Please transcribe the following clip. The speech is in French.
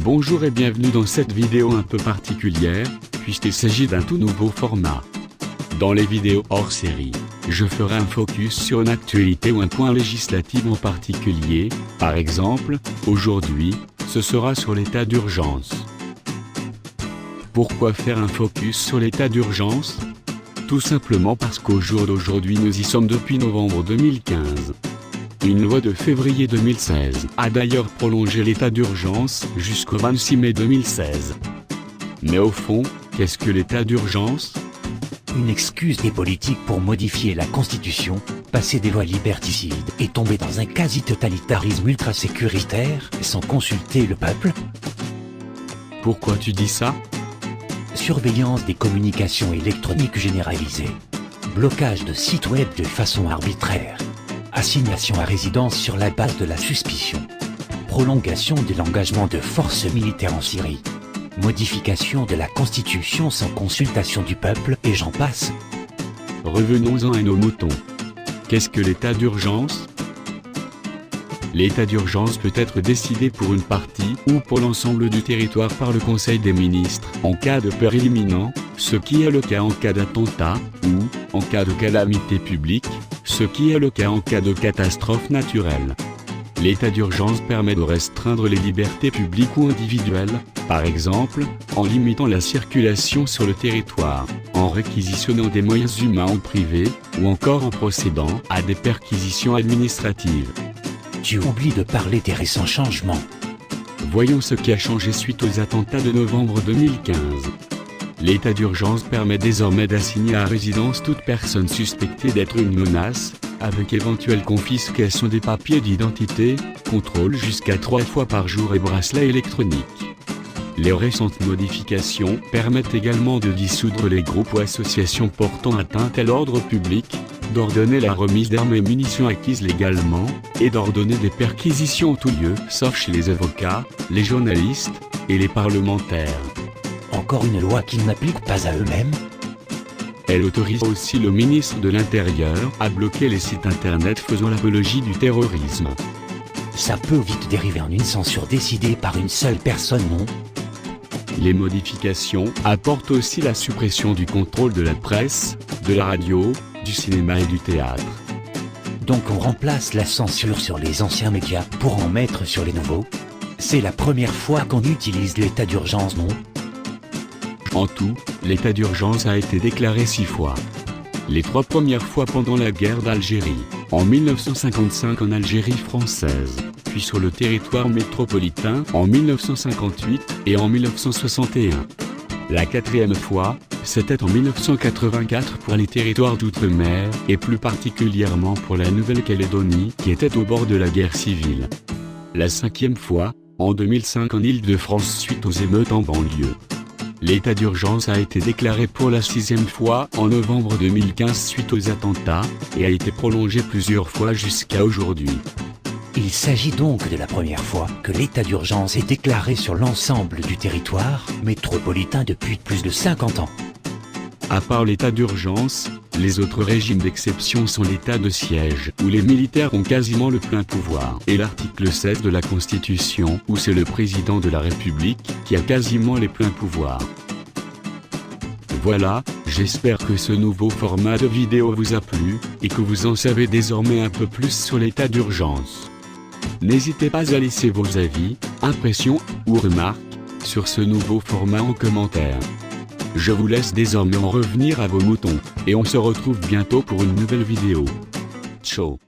Bonjour et bienvenue dans cette vidéo un peu particulière, puisqu'il s'agit d'un tout nouveau format. Dans les vidéos hors série, je ferai un focus sur une actualité ou un point législatif en particulier. Par exemple, aujourd'hui, ce sera sur l'état d'urgence. Pourquoi faire un focus sur l'état d'urgence? Tout simplement parce qu'au jour d'aujourd'hui nous y sommes depuis novembre 2015. Une loi de février 2016 a d'ailleurs prolongé l'état d'urgence jusqu'au 26 mai 2016. Mais au fond, qu'est-ce que l'état d'urgence? Une excuse des politiques pour modifier la Constitution, passer des lois liberticides et tomber dans un quasi-totalitarisme ultra-sécuritaire sans consulter le peuple? Pourquoi tu dis ça? Surveillance des communications électroniques généralisées. Blocage de sites web de façon arbitraire. Assignation à résidence sur la base de la suspicion. Prolongation de l'engagement de forces militaires en Syrie. Modification de la Constitution sans consultation du peuple, et j'en passe. Revenons-en à nos moutons. Qu'est-ce que l'état d'urgence? L'état d'urgence peut être décidé pour une partie ou pour l'ensemble du territoire par le Conseil des ministres en cas de péril imminent, ce qui est le cas en cas d'attentat, ou, en cas de calamité publique, ce qui est le cas en cas de catastrophe naturelle. L'état d'urgence permet de restreindre les libertés publiques ou individuelles, par exemple, en limitant la circulation sur le territoire, en réquisitionnant des moyens humains ou privés, ou encore en procédant à des perquisitions administratives. Tu oublies de parler des récents changements. Voyons ce qui a changé suite aux attentats de novembre 2015. L'état d'urgence permet désormais d'assigner à résidence toute personne suspectée d'être une menace, avec éventuelle confiscation des papiers d'identité, contrôle jusqu'à 3 fois par jour et bracelet électronique. Les récentes modifications permettent également de dissoudre les groupes ou associations portant atteinte à l'ordre public, d'ordonner la remise d'armes et munitions acquises légalement, et d'ordonner des perquisitions en tout lieu, sauf chez les avocats, les journalistes et les parlementaires. Encore une loi qu'ils n'appliquent pas à eux-mêmes? Elle autorise aussi le ministre de l'Intérieur à bloquer les sites internet faisant l'apologie du terrorisme. Ça peut vite dériver en une censure décidée par une seule personne, non? Les modifications apportent aussi la suppression du contrôle de la presse, de la radio, du cinéma et du théâtre. Donc on remplace la censure sur les anciens médias pour en mettre sur les nouveaux? C'est la première fois qu'on utilise l'état d'urgence, non? En tout, l'état d'urgence a été déclaré 6 fois. Les 3 premières fois pendant la guerre d'Algérie, en 1955 en Algérie française, puis sur le territoire métropolitain en 1958 et en 1961. La 4e fois, c'était en 1984 pour les territoires d'outre-mer, et plus particulièrement pour la Nouvelle-Calédonie qui était au bord de la guerre civile. La 5e fois, en 2005 en Île-de-France suite aux émeutes en banlieue. L'état d'urgence a été déclaré pour la 6e fois en novembre 2015 suite aux attentats, et a été prolongé plusieurs fois jusqu'à aujourd'hui. Il s'agit donc de la première fois que l'état d'urgence est déclaré sur l'ensemble du territoire métropolitain depuis plus de 50 ans. À part l'état d'urgence, les autres régimes d'exception sont l'état de siège, où les militaires ont quasiment le plein pouvoir, et l'article 16 de la Constitution, où c'est le président de la République qui a quasiment les pleins pouvoirs. Voilà, j'espère que ce nouveau format de vidéo vous a plu, et que vous en savez désormais un peu plus sur l'état d'urgence. N'hésitez pas à laisser vos avis, impressions ou remarques sur ce nouveau format en commentaire. Je vous laisse désormais en revenir à vos moutons, et on se retrouve bientôt pour une nouvelle vidéo. Ciao.